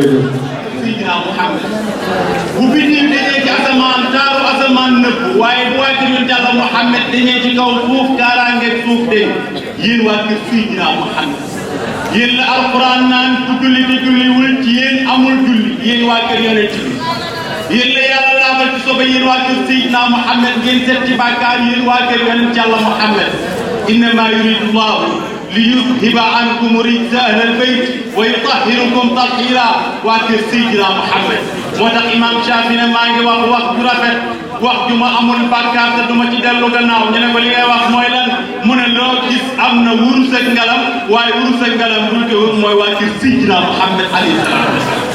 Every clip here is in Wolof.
jërëjëf. Seydina Muhammad bu biddiw dañee ci asamaan taaru asamaan nëbb waaye bu waa kër yonent Yàlla Muhammad dañee ci kaw suuf kaaraange suuf de yéen waa kër Seydina Muhammad yéen la alquran naan ku julli te julliwul ci yéen amul julli yéen waa kër yonent bi yéen la yàlla laabal ci sobe yéen waa kër Seydina Muhammad ngeen seet ci bàkkaar yéen waa kër yonent Yàlla Muhammad innama yuridu llahu liyudhiba ankum rijsa ahlal bayt wa yutahhirukum tathira waa kër Seydina Muhammad moo tax imam Shafi ne maa ngi wax ju rafet wax ju ma amul bàkkaar te du ma ci dellu gannaaw ñu ne ko li ngay wax mooy lan mu ne loo gis am na wurus ak ngalam waaye wurus ak ngalam buñ ko wër mooy waa kër Seydina Muhammad alayhi salaatu wasalaam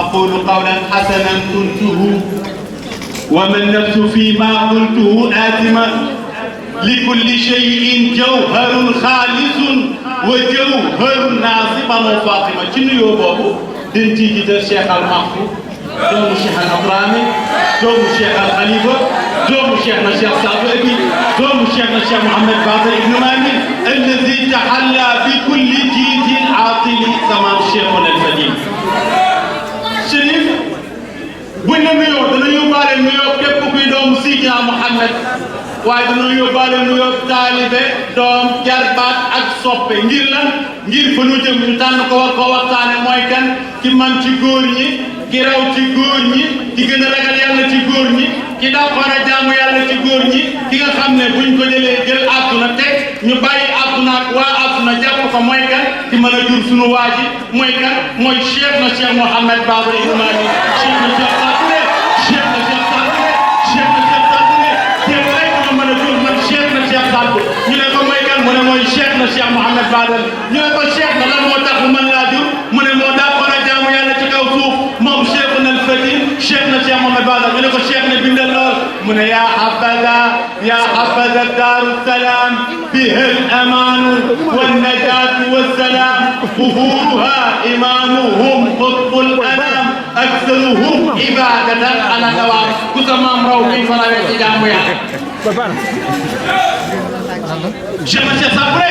aqulu qawlan hasanan qultuhu wa man nafsu fi ma qultuhu atima لكل شيء جوهر خالص وجوهر ناصبا وفاطمة شنو بابو دنتي جدا الشيخ المحفوظ دوم الشيخ الأطرامي دوم الشيخ الخليفة دوم الشيخنا الشيخ صابئي دوم الشيخنا الشيخ محمد باطل ابن مامي الذي تحلى بكل جيد عاطل تمام شيخنا الفديم شريف بنا نيو دنا يوبالي نيو كيف كوي دوم سيدنا محمد waaye dañoo yóbbaale nuyoo taalibe doom jarbaat ak soppe ngir lan ngir fa nu jëm ñu tànn ko war koo waxtaane mooy kan ki man ci góor ñi ki raw ci góor ñi ki gën a ragal yàlla ci góor ñi ki dàqoon a jaamu yàlla ci góor ñi ki nga xam ne buñ ko jëlee jël àdduna teg ñu bàyyi àdduna ak waa àdduna jàpp ko mooy kan ki mën a jur sunu waa ji mooy kan mooy Cheikh na Cheikh Mouhamed Baba Ilimani Cheikh na Cheikh Sadou Cheikh na Cheikh Sadou Cheikh na Cheikh Sadou ñu ne ko mooy kan mu ne mooy Cheikh na Cheikh Mouhamed Fadel ñu ne ko Cheikh na lan moo tax mu mën laa jur mu ne moo dàqoon a jaamu yàlla ci kaw suuf moom Cheikh na al-Fadil Cheikh na Cheikh Mouhamed Fadel ñu ne ko Cheikh na bindal lool mu ne yaa habaza daaru salaam biha al-amaan wan-najaat was-salaam ظهورها إمامهم قطب الأنام أكثرهم عبادة على دوام كتمام روحي فلا يتجامع Cheikh na Cheikh Sadou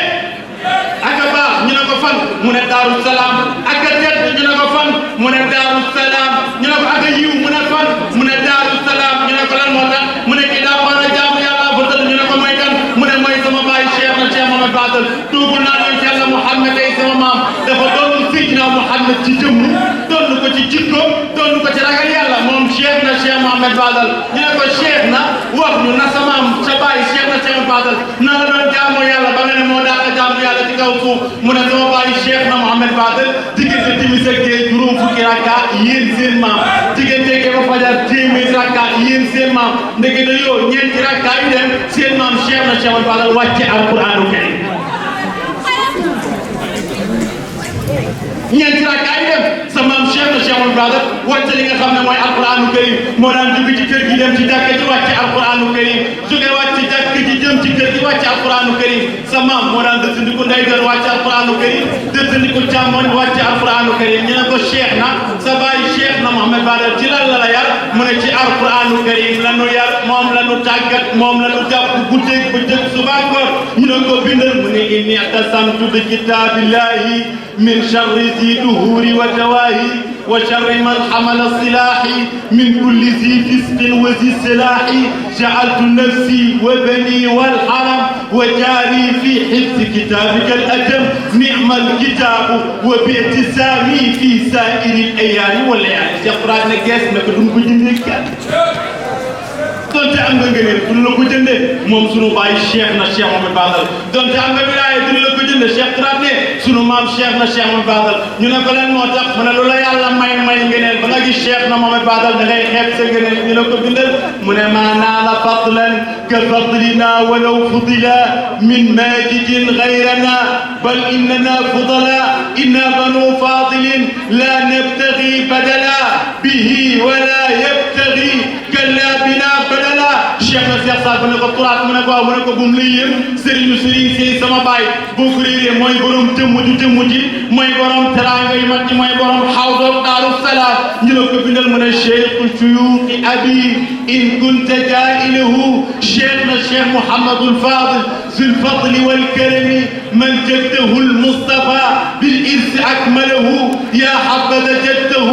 ak a baax ñu ne ko fan mu ne Daaru Salaam ak a tedd ñu ne ko fan mu ne Daaru Salaam ñu ne ko ak a yiw mu ne fan mu ne Daaru Salaam ñu ne ko lan moo tax mu ne kii daa war a jaamu yàlla ba tëdd ñu ne ko mooy kan mu ne mooy sama baay Cheikh na Cheikh Mouhamed Fadel tuubul naa leen Yàlla Mouhamed ay sama maam dafa doon Seydina Mouhamed ci jëmm doon ko ci jikko doon ko ci ragal yàlla moom Cheikh na Cheikh Mouhamed Fadel ñu ne ko Cheikh na wax ñu na sa maam sa baay Cheikh na Cheikh Fadel na la doon jaamu yàlla ba nga ne moo dàq jaamu yàlla ci kaw suuf mu ne sama baay Cheikh na Mouhamed Fadel diggante timis ak gee juróom fukki rakka yéen seen maam diggante gee ba fajar téeméeri rakka yéen seen maam ndeke da yoo ñeenti rakka yu dem seen maam Cheikh na Cheikh Fadel wàcce alquranu karim ñeenti rakka yu dem sa maam Cheikh na Cheikh Fadel wàcce li nga xam ne mooy alquranu karim moo daan jóge ci kër gi dem ci jàkka ji wàcce alquranu karim jóge wàcc ci jàkka ji jëm ci kër gi wàcce alquranu karim sa maam moo daan dëttandiku ndeyjoor wàcce alquranu karim dëttandiku càmmoñ wàcce alquranu karim ñu ne ko Cheikh na sa baay Cheikh na Mouhamed Fadel ci lan la la yar mu ne ci alquranu karim la nu yar moom la nu tàggat moom la nu jàpp guddeeg bëccëg suba ngoon ñu ne ko bindal mu ne inni i'tasamtu bi kitabillahi min sharri zi duhuri wa dawahi وشر من حمل السلاح من كل ذي فسق وذي سلاح جعلت نفسي وبني والحرم وجاري في حفظ كتابك الأتم نعم الكتاب وباعتسامي في سائر الأيام والليالي يقرأ نجاس نكدون بجنك donte am nga ngëneel duñ la ko jëndee moom sunu baay Cheikh na Cheikh Mouhamed Fadel donte am nga wilaaya duñ la ko jëndee Cheikh Tradé sunu maam Cheikh na Cheikh Mouhamed Fadel ñu ne ko leen moo tax mu ne lu la yàlla may ngëneel ba nga gis Cheikh na Mouhamed Fadel da ngay xeeb sa ngëneel ñu ne ko bindal mu ne maa naala fadlan ka fadlina walaw fudila min majidin gayrana bal innana fudala inna banu fadilin la nabtagi badala bihi wala yabtagi kalla bina badala Cheikh na Cheikh Sadou mu ne ko turaat mu ne ko waaw mu ne ko bu mu lay yëm Serigne si sama baay boo ko réeree mooy borom jëmm ji mooy borom teraanga yu mag ji mooy borom xawdoog Daaru Salaam ñu ne ko bindal mu ne Cheikh Shuyuuqi abi in kunta jaa'ilahu Cheikh na Cheikh Mouhamadul Fadil ذو الفضل والكرم من جده المصطفى بالإرث أكمله يا حبذا جده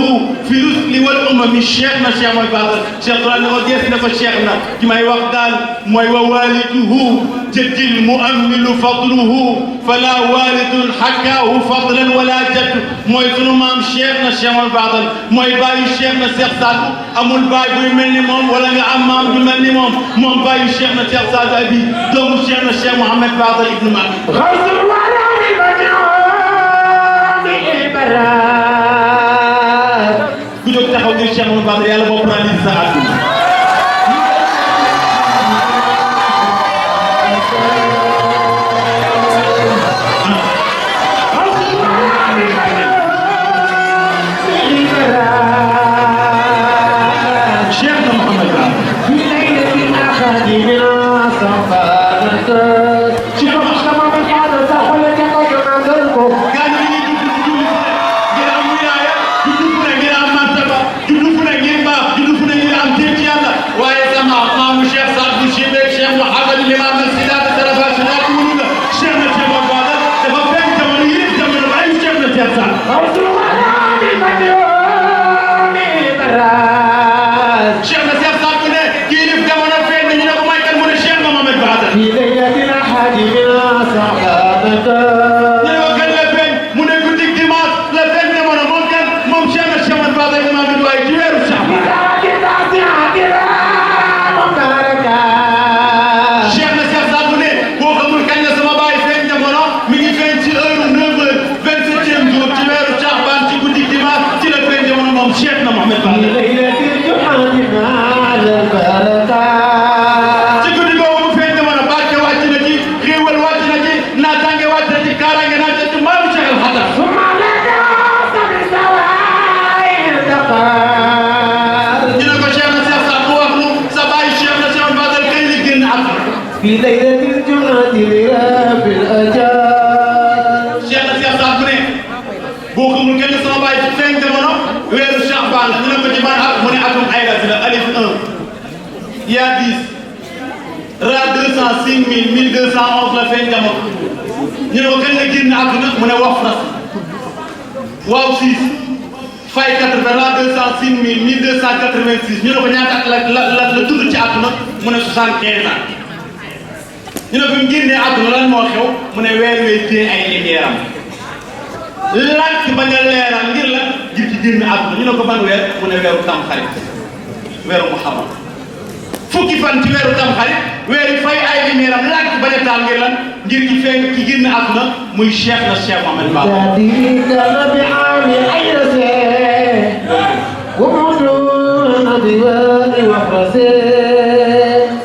في الرسل والأمم شيخنا شيخ mooy baaxal Cheikh Ibrahima ne ko gees na ko Cheikh na ki may wax daal mooy wa waaliduhu jaddil muammilu fadluhu fala waalidun xakkaahu fadlan wala jadd mooy sunu maam Cheikh na Cheikh mooy baaxal mooy baayu Cheikh na Cheikh Sadou amul baay buy mel ni moom wala nga am maam ju mel ni moom baayu Cheikh na Cheikh Sadou abi doomu Cheikh na Cheikh Mouhamed Fadal ibnu Mami ku jóg taxaw ngir Cheikh Mouhamed Fadal yàlla bopp naa lii sa àdduna في ليلة الجمعة لراب الأجال Cheikh na Cheikh Saad bu ne boo xamul kenn sama baay ci feeñ jamono weeru Sha'ban ñu ne ko ci ban at mu ne atum ay la alif 1 yaa 10 ra 200 5000 1211 la feeñ jamono ñu ne ko kañ la génn àdduna mu ne wax na waaw 6 fay 80 ra 200 5000 1286 ñu ne ko ñaata at la tudd ci àdduna mu ne 75 ans ñu ne ko mu génnee àdduna lan moo xew mu ne weer wee téye ay lumière am lànk bañ a leeral ngir la ngir ci génn àdduna ñu ne ko ban weer mu ne weeru Tamxarit weeru Muharram fukki fan ci weeru Tamxarit weer yi fay ay lumière am lànk bañ a taal ngir lan ngir ci feeñ ci génn àdduna muy Cheikh na Cheikh Mouhamed Ba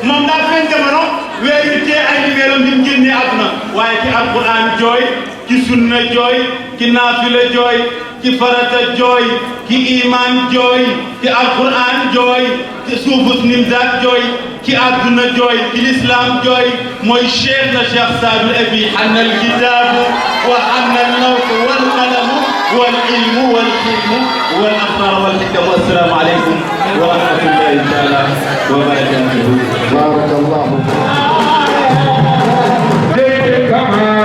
moom daa feeñ jamono weer yi téye ay lumière am ngir génne àdduna waaye ci alquran jooy ci sunna jooy ci naafila jooy ci farata jooy ci iman jooy ci alquran jooy ci suufus nimzaat jooy ci àdduna jooy ci lislaam jooy mooy Cheikh na Cheikh Saadu Abi xanna alkitaabu wa xanna almawt wal qalamu wal ilmu wal xilmu wal absar wal xikam wassalaamu aleykum wa rahmatullahi taala wa barakatuhu. barakallahu I'm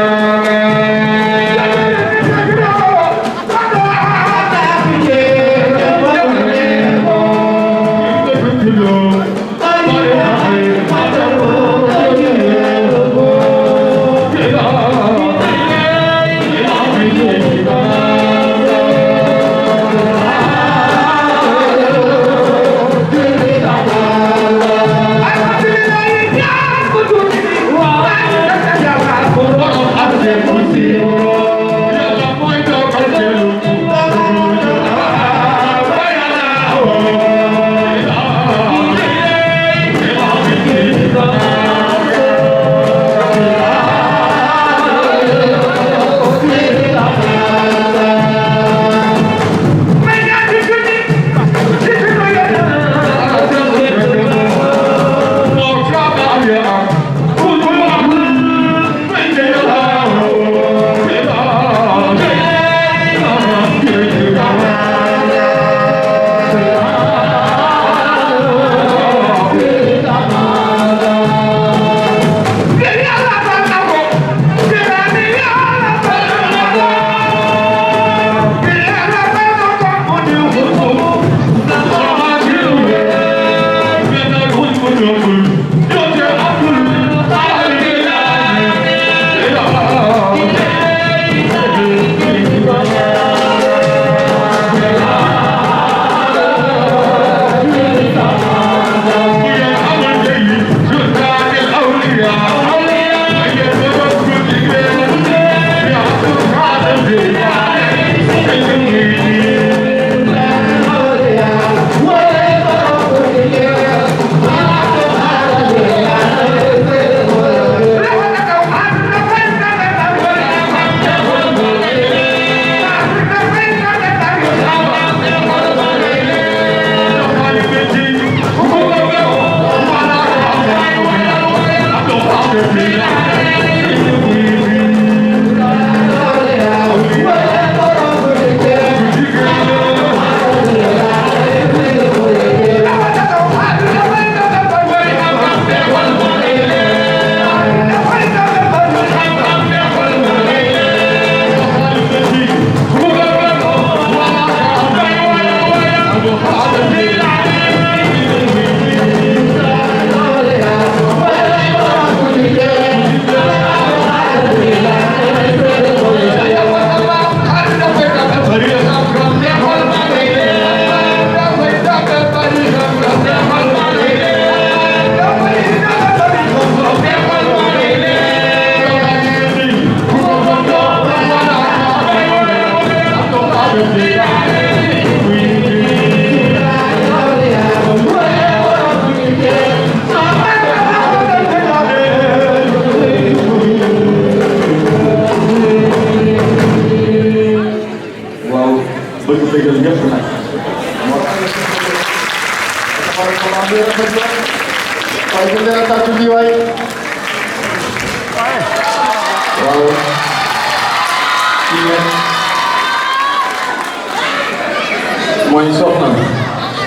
mooy soxna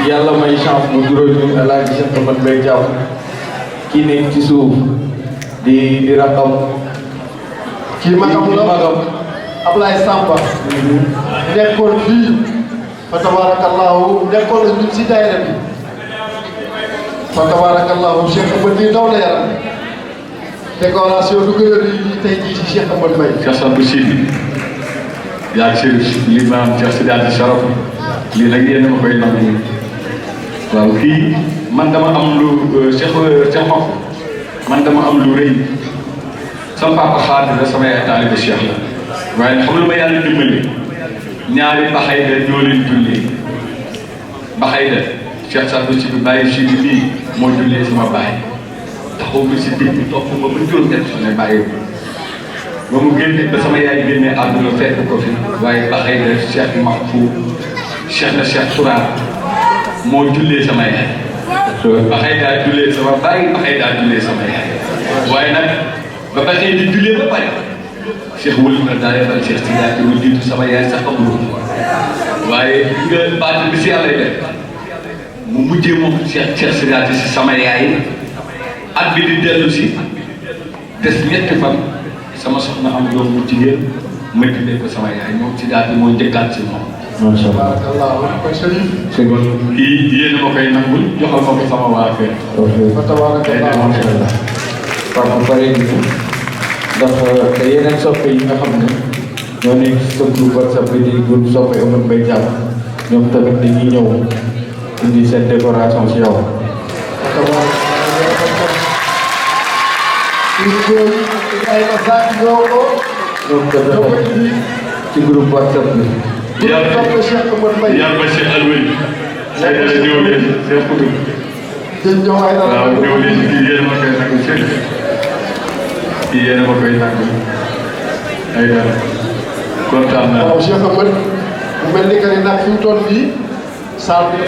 yàlla may chance mu juróom ñu El Hadj Cheikh Omar Mbaye Thiam kii nekk ci suuf di rakam kii magam la Ablaye Samba nekkoon fii fa tabarakallahu nekkoon na ñun si daayira bi fa tabarakallahu Cheikh Omar nii daw la yaram décoration du gën a yi tey jii si Cheikh Omar Mbaye Cheikh Sadou Sidi yaa Chérif l'imam Cheikh Sidaati Sharaf lii nag yéen a ma koy nangu waaw kii man dama am lu Cheikh Mafou man dama am lu rëy sama papa Xaadir la sama yaay taalibe Cheikh la waaye xam lu ma yàlla dimbali ñaari baxayda ñoo leen jullee baxayda Cheikh Sadou Sidi bàyyi Sidi bii moo jullee sama baay taxaw bi si digg bi topp ma ba juróom-ñett su ne bàyyi ba mu génne ba sama yaay génne àdduna fekk ko fi waaye baxayda Cheikh Mafou Cheikh na Cheikh Tourane moo jullee sama yaay baxay daa jullee sama baay baxay daa jullee sama yaay waaye nag ba baxee di jullee ba pare Cheikh wëlu na daa yebal Cheikh Sidaati mu jiitu sama yaay sax amul waaye nga baat bi si yàlla def mu mujjee moom Cheikh Sidaati si sama yaay at bi di dellu si des ñetti fan sama soxna am doom bu jigéen ma tuddee ko sama yaay moom Sidaati moo njëkkaat si moom. macha allah tabarakallahu kon Chérif kii yéen a ma koy nangul joxal ma ko sama waa kër. fa tabarakallahu macha allah papa pare gi ndax yeneen soppe yi nga xam ne ñoo nekk sa groupe WhatsApp bi di groupe soppe Omar Mbaye Thiam ñoom tamit dañuy ñëw indi seen décoration si yow. ay message ñoo ko ñoom tamit ci groupe WhatsApp bi. yàlla Cheikh Omar Mbaye yàlla ba Cheikh Alway. ay dara ñëw leen Cheikh Koudou. jën ñëw ay dara waaw ñëw leen kii yéen a ma koy nangu Cheikh. kii yéen a ma koy nangu. ay dara kontaan naa. waaw Cheikh Omar mu mel ni que ni nag fi mu toll nii saal bi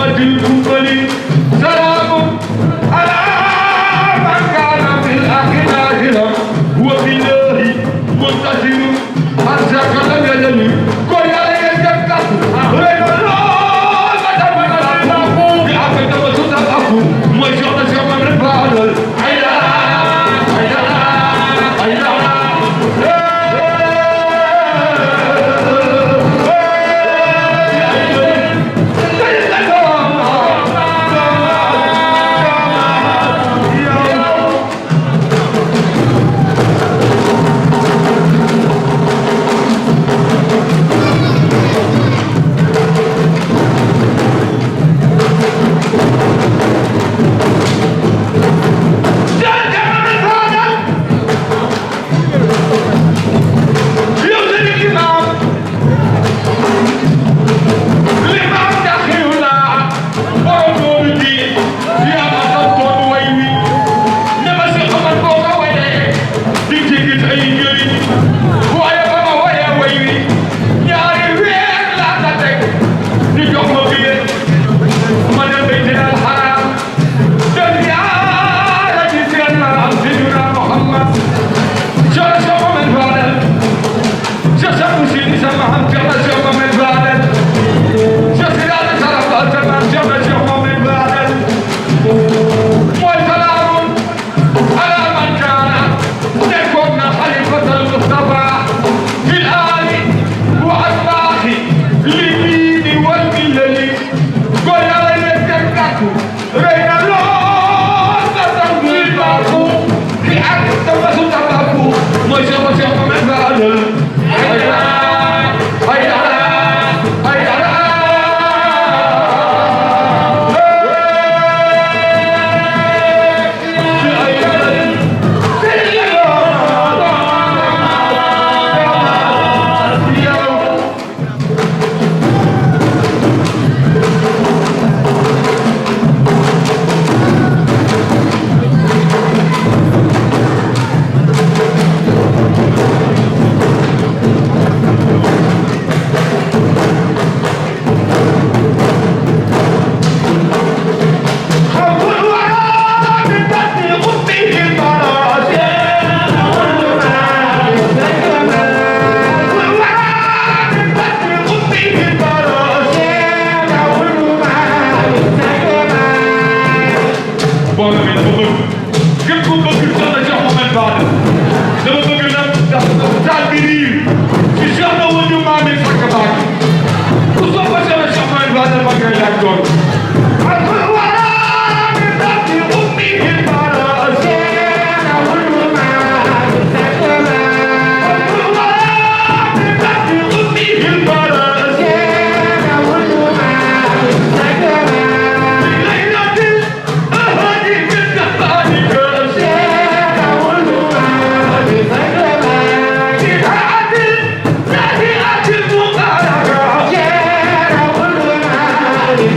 أمة المنقلب سلام على من كان في الآخرة وفي الله منتصر أرزاق لم يزل كل عليك يكتب غير الله فتمنى الله بعفة وسط الأخو ما شاء الله من الفعل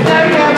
Yeah.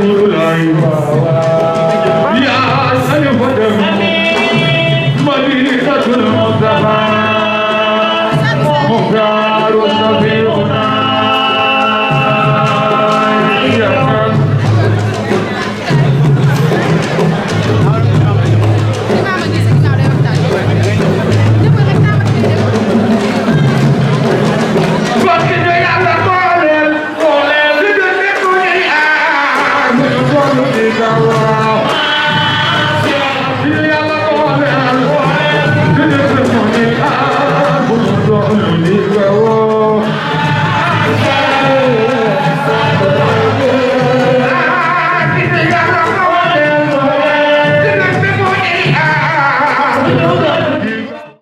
Rasulullah ya salifatu madinatul mustafa mukhtaru safiuna ya